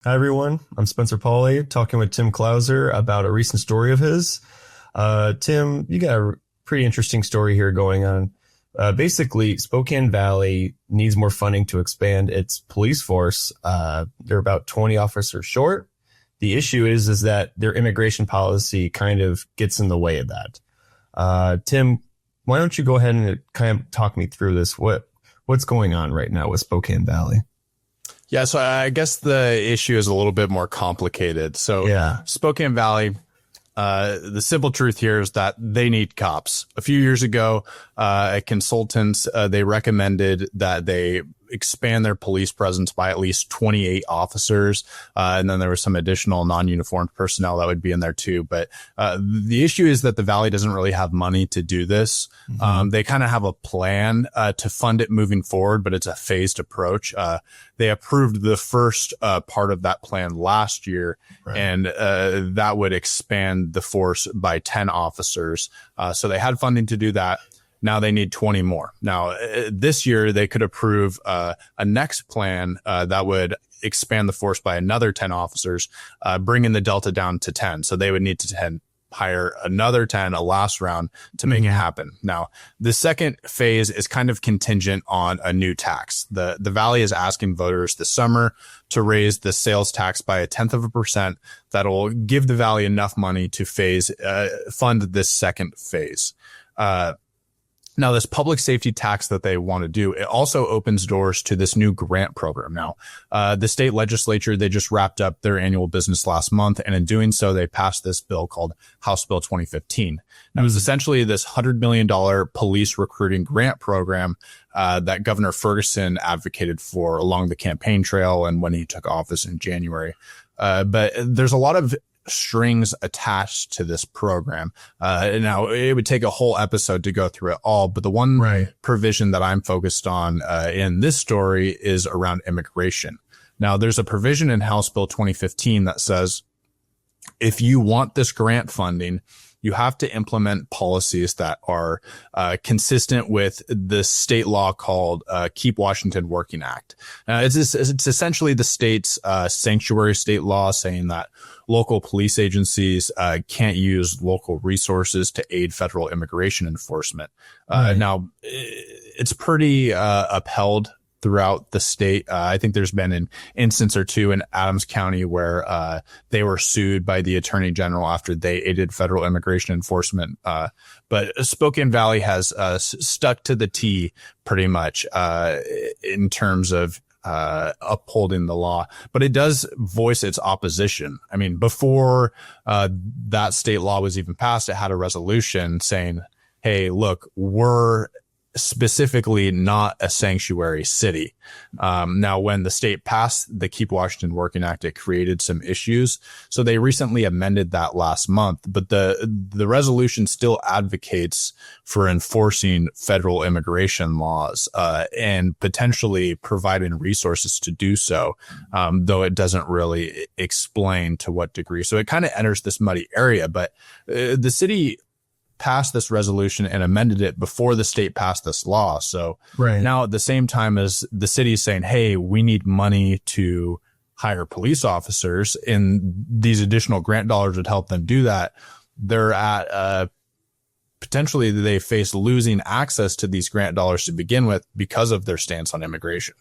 Hi, everyone. I'm Spencer Pauly talking with Tim Clauser about a recent story of his. Tim, you got a pretty interesting story here going on. Basically, Spokane Valley needs more funding to expand its police force. They're about 20 officers short. The issue is that their immigration policy kind of gets in the way of that. Tim, why don't you go ahead and kind of talk me through this? What's going on right now with Spokane Valley? Yeah, so I guess the issue is a little bit more complicated. So yeah. Spokane Valley, the simple truth here is that they need cops. A few years ago, consultants, they recommended that they expand their police presence by at least 28 officers. And then there was some additional non-uniformed personnel that would be in there too. But the issue is that the Valley doesn't really have money to do this. Mm-hmm. They kind of have a plan to fund it moving forward, but it's a phased approach. They approved the first part of that plan last year, right. And that would expand the force by 10 officers. So they had funding to do that. Now they need 20 more. Now, this year they could approve a next plan that would expand the force by another 10 officers, bringing the delta down to 10. So they would need to hire another 10, a last round to make it happen. Now, the second phase is kind of contingent on a new tax. The Valley is asking voters this summer to raise the sales tax by 0.1% that'll give the Valley enough money to fund this second phase. Now, this public safety tax that they want to do, it also opens doors to this new grant program. Now, the state legislature, they just wrapped up their annual business last month. And in doing so, they passed this bill called House Bill 2015. Now, it was essentially this $100 million police recruiting grant program that Governor Ferguson advocated for along the campaign trail and when he took office in January. But there's a lot of strings attached to this program. Now it would take a whole episode to go through it all, but the one provision that I'm focused on in this story is around immigration. Now there's a provision in House Bill 2015 that says, if you want this grant funding, you have to implement policies that are consistent with the state law called Keep Washington Working Act. It's essentially the state's sanctuary state law saying that local police agencies can't use local resources to aid federal immigration enforcement. Now, it's pretty upheld throughout the state. I think there's been an instance or two in Adams County where they were sued by the attorney general after they aided federal immigration enforcement. But Spokane Valley has stuck to the T pretty much in terms of upholding the law, but it does voice its opposition. I mean, before that state law was even passed, it had a resolution saying, hey, look, we're specifically not a sanctuary city. Now, when the state passed the Keep Washington Working Act, it created some issues. So they recently amended that last month, but the resolution still advocates for enforcing federal immigration laws, and potentially providing resources to do so. Though it doesn't really explain to what degree. So it kind of enters this muddy area, but the city passed this resolution and amended it before the state passed this law. So now at the same time as the city is saying, hey, we need money to hire police officers and these additional grant dollars would help them do that, they're at potentially they face losing access to these grant dollars to begin with because of their stance on immigration.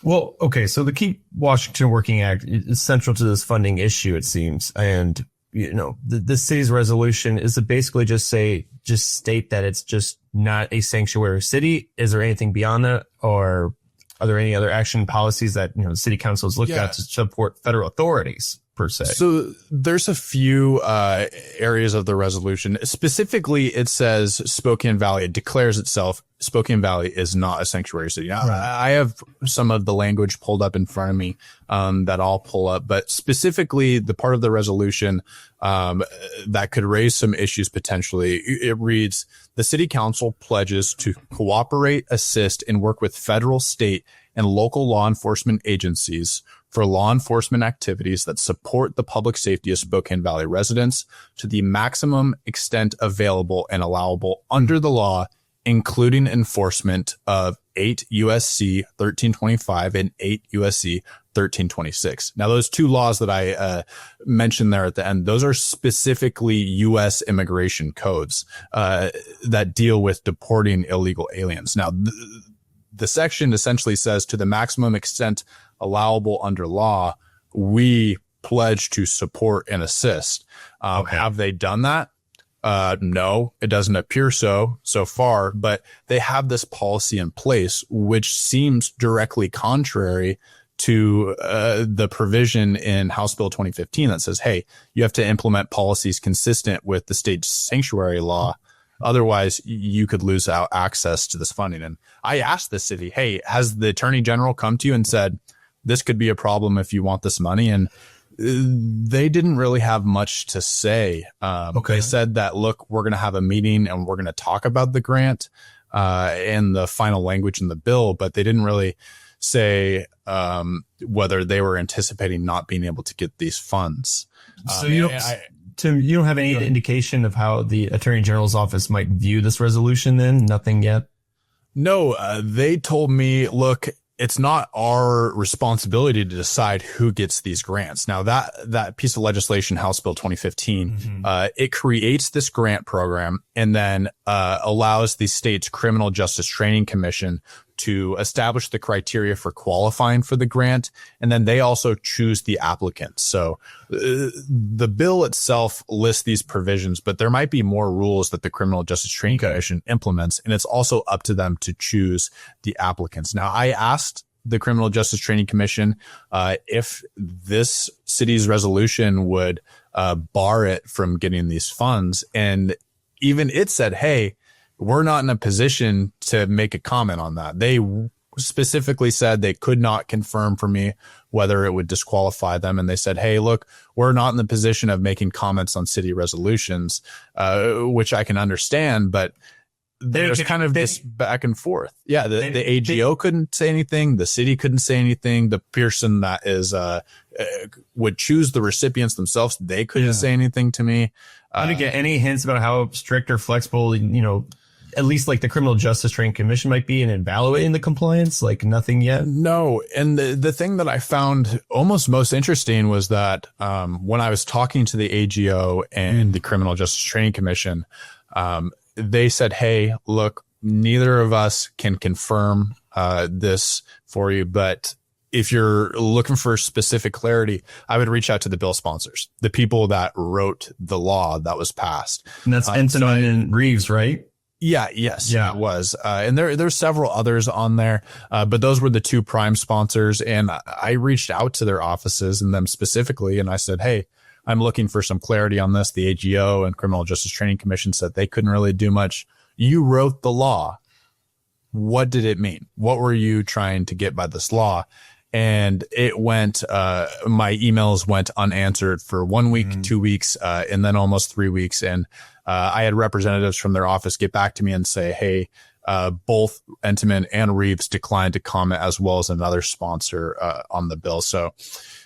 Well, okay, so the Keep Washington Working Act is central to this funding issue, it seems. And you know, the city's resolution is to basically just state that it's just not a sanctuary city. Is there anything beyond that, or are there any other action policies that, you know, the city council has looked at to support federal authorities per se? So there's a few areas of the resolution. Specifically, it says Spokane Valley, it declares itself Spokane Valley is not a sanctuary city. Now, I have some of the language pulled up in front of me that I'll pull up, but specifically the part of the resolution that could raise some issues potentially, it reads, the city council pledges to cooperate, assist, and work with federal, state, and local law enforcement agencies for law enforcement activities that support the public safety of Spokane Valley residents to the maximum extent available and allowable under the law, including enforcement of 8 USC 1325 and 8 USC 1326. Now, those two laws that I mentioned there at the end, those are specifically U.S. immigration codes that deal with deporting illegal aliens. Now, the section essentially says, to the maximum extent allowable under law, we pledge to support and assist. Have they done that? No, it doesn't appear so far, but they have this policy in place, which seems directly contrary to the provision in House Bill 2015 that says, hey, you have to implement policies consistent with the state sanctuary law. Otherwise, you could lose out access to this funding. And I asked the city, hey, has the attorney general come to you and said, this could be a problem if you want this money? And they didn't really have much to say. They said that, look, we're going to have a meeting and we're going to talk about the grant and the final language in the bill, but they didn't really say whether they were anticipating not being able to get these funds. So Tim, you don't have any indication of how the Attorney General's office might view this resolution then? Nothing yet? No, they told me, look, it's not our responsibility to decide who gets these grants. Now, that piece of legislation, House Bill 2015, it creates this grant program and then allows the state's Criminal Justice Training Commission to establish the criteria for qualifying for the grant. And then they also choose the applicants. So the bill itself lists these provisions, but there might be more rules that the Criminal Justice Training Commission implements. And it's also up to them to choose the applicants. Now, I asked the Criminal Justice Training Commission if this city's resolution would bar it from getting these funds. And even it said, hey, we're not in a position to make a comment on that. They specifically said they could not confirm for me whether it would disqualify them. And they said, hey, look, we're not in the position of making comments on city resolutions, which I can understand, but there's kind of this back and forth. Yeah. The AGO couldn't say anything. The city couldn't say anything. The person that is, would choose the recipients themselves, they couldn't say anything to me. I didn't get any hints about how strict or flexible, at least like the Criminal Justice Training Commission might be in evaluating the compliance, like nothing yet. No. And the thing that I found almost most interesting was that when I was talking to the AGO and the Criminal Justice Training Commission, they said, hey, look, neither of us can confirm this for you, but if you're looking for specific clarity, I would reach out to the bill sponsors, the people that wrote the law that was passed. And that's Ensign and Reeves, right? Yeah. Yes, it was. And there's several others on there. But those were the two prime sponsors. And I reached out to their offices and them specifically. And I said, hey, I'm looking for some clarity on this. The AGO and Criminal Justice Training Commission said they couldn't really do much. You wrote the law. What did it mean? What were you trying to get by this law? And it went, my emails went unanswered for 1 week, 2 weeks, and then almost 3 weeks. And I had representatives from their office get back to me and say, hey, both Entenmann and Reeves declined to comment, as well as another sponsor on the bill. So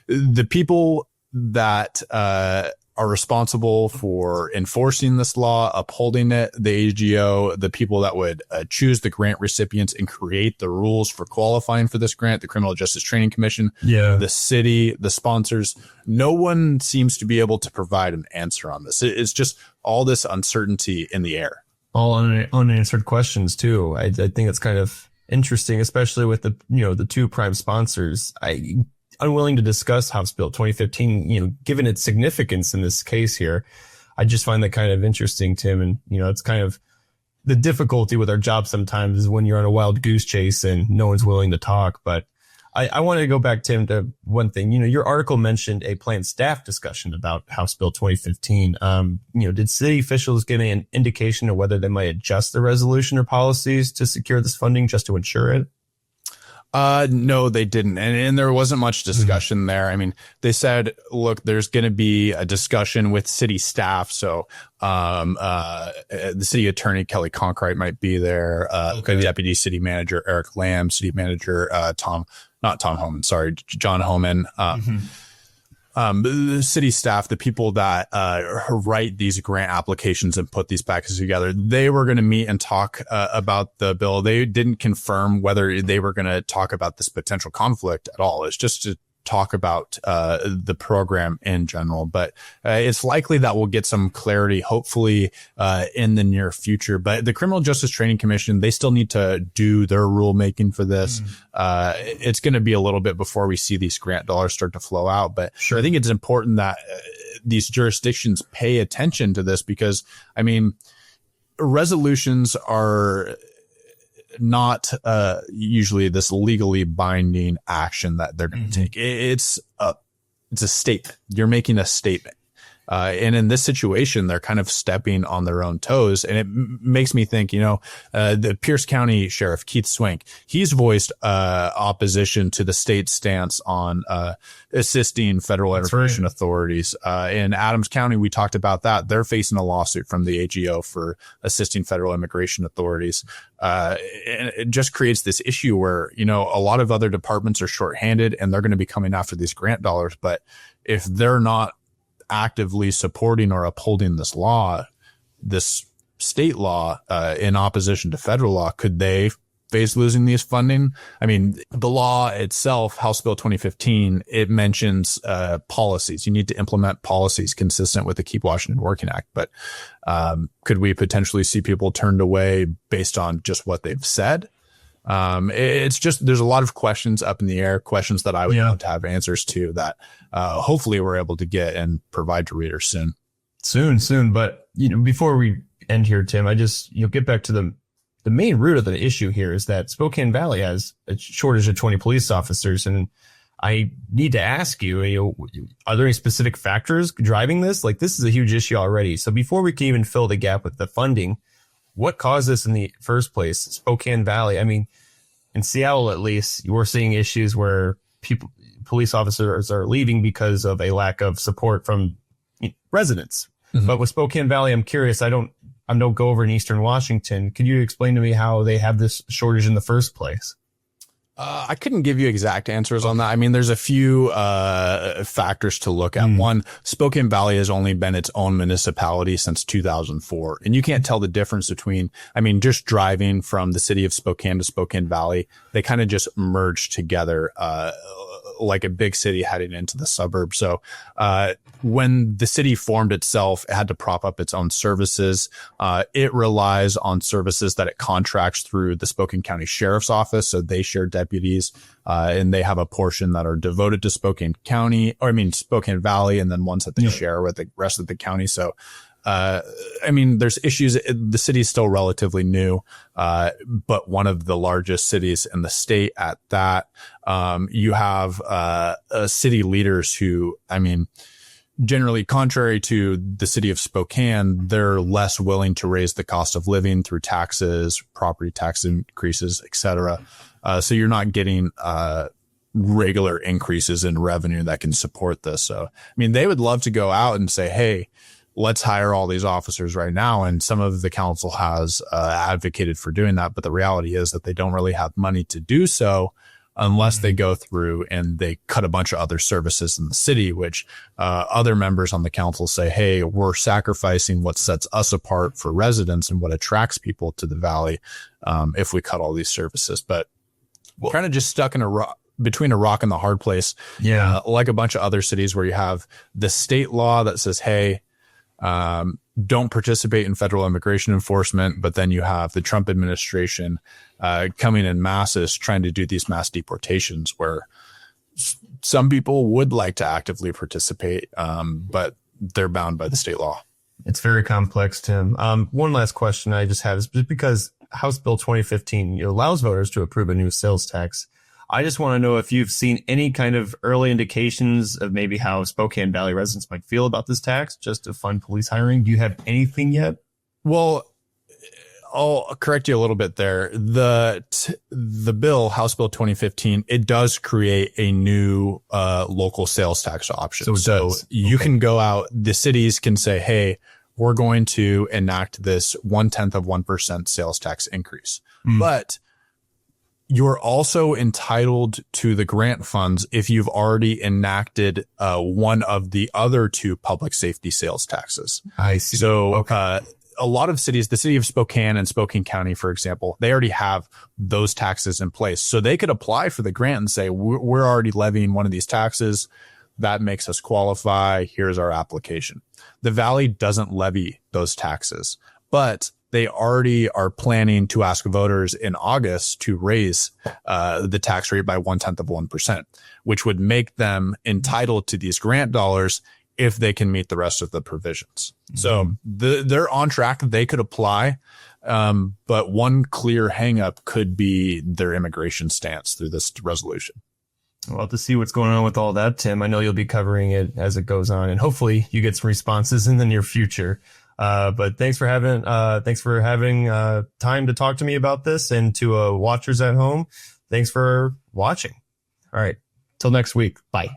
the people that are responsible for enforcing this law, upholding it, the AGO, the people that would choose the grant recipients and create the rules for qualifying for this grant, the Criminal Justice Training Commission, the city, the sponsors, no one seems to be able to provide an answer on this. It's just all this uncertainty in the air. All unanswered questions too. I think it's kind of interesting, especially with the two prime sponsors. Unwilling to discuss House Bill 2015, given its significance in this case here. I just find that kind of interesting, Tim. And, it's kind of the difficulty with our job sometimes is when you're on a wild goose chase and no one's willing to talk. But I wanted to go back, Tim, to one thing. Your article mentioned a planned staff discussion about House Bill 2015. Did city officials give an indication of whether they might adjust the resolution or policies to secure this funding just to ensure it? No, they didn't. And there wasn't much discussion there. I mean, they said, look, there's going to be a discussion with city staff. So, the city attorney, Kelly Conkright, might be there. The deputy city manager, Eric Lamb, city manager, John Homan. The city staff, the people that write these grant applications and put these packages together, they were going to meet and talk about the bill. They didn't confirm whether they were going to talk about this potential conflict at all. It's just to talk about the program in general, but it's likely that we'll get some clarity, hopefully in the near future. But the Criminal Justice Training Commission, they still need to do their rulemaking for this. It's going to be a little bit before we see these grant dollars start to flow out. But I think it's important that these jurisdictions pay attention to this, because, I mean, resolutions are not usually this legally binding action that they're going to take. It's a statement. You're making a statement. And in this situation, they're kind of stepping on their own toes. And it makes me think, the Pierce County Sheriff, Keith Swank, he's voiced opposition to the state's stance on assisting federal immigration authorities. In Adams County, we talked about that. They're facing a lawsuit from the AGO for assisting federal immigration authorities. And it just creates this issue where, a lot of other departments are shorthanded and they're going to be coming after these grant dollars. But if they're not actively supporting or upholding this law, this state law, in opposition to federal law, could they face losing these funding? I mean, the law itself, House Bill 2015, it mentions policies. You need to implement policies consistent with the Keep Washington Working Act. But could we potentially see people turned away based on just what they've said? It's just, there's a lot of questions up in the air, questions that I would want to have answers to that hopefully we're able to get and provide to readers soon. But, before we end here, Tim, I just, get back to the main root of the issue here is that Spokane Valley has a shortage of 20 police officers. And I need to ask you, are there any specific factors driving this? Like, this is a huge issue already. So before we can even fill the gap with the funding, what caused this in the first place? Spokane Valley. I mean, in Seattle, at least, you were seeing issues where police officers are leaving because of a lack of support from residents. But with Spokane Valley, I'm curious. I don't go over in Eastern Washington. Could you explain to me how they have this shortage in the first place? I couldn't give you exact answers on that. I mean, there's a few factors to look at. One, Spokane Valley has only been its own municipality since 2004. And you can't tell the difference between, just driving from the city of Spokane to Spokane Valley, they kind of just merged together like a big city heading into the suburbs. So when the city formed itself, it had to prop up its own services. It relies on services that it contracts through the Spokane County Sheriff's Office. So they share deputies, and they have a portion that are devoted to Spokane Valley, and then ones that they share with the rest of the county. So there's issues. The city is still relatively new, but one of the largest cities in the state at that. You have city leaders who, generally, contrary to the city of Spokane, they're less willing to raise the cost of living through taxes, property tax increases, et cetera. So you're not getting regular increases in revenue that can support this. So, they would love to go out and say, hey, let's hire all these officers right now. And some of the council has advocated for doing that. But the reality is that they don't really have money to do so unless they go through and they cut a bunch of other services in the city, which other members on the council say, hey, we're sacrificing what sets us apart for residents and what attracts people to the valley if we cut all these services. But we're kind of just stuck in between a rock and the hard place. Like a bunch of other cities where you have the state law that says, hey, don't participate in federal immigration enforcement. But then you have the Trump administration coming in masses trying to do these mass deportations where some people would like to actively participate, but they're bound by the state law. It's very complex, Tim. One last question I just have is just because House Bill 2015 allows voters to approve a new sales tax. I just want to know if you've seen any kind of early indications of maybe how Spokane Valley residents might feel about this tax just to fund police hiring. Do you have anything yet? Well, I'll correct you a little bit there. The bill, House Bill 2015, it does create a new local sales tax option. So you can go out, the cities can say, hey, we're going to enact this 0.1% sales tax increase. But you're also entitled to the grant funds if you've already enacted one of the other two public safety sales taxes. I see. So a lot of cities, the city of Spokane and Spokane County, for example, they already have those taxes in place. So they could apply for the grant and say, we're already levying one of these taxes. That makes us qualify. Here's our application. The Valley doesn't levy those taxes, but they already are planning to ask voters in August to raise the tax rate by 0.1%, which would make them entitled to these grant dollars if they can meet the rest of the provisions. Mm-hmm. So they're on track. They could apply. But one clear hangup could be their immigration stance through this resolution. Well, to see what's going on with all that, Tim, I know you'll be covering it as it goes on, and hopefully you get some responses in the near future. But thanks for having time to talk to me about this, and to watchers at home, thanks for watching. All right. Till next week. Bye.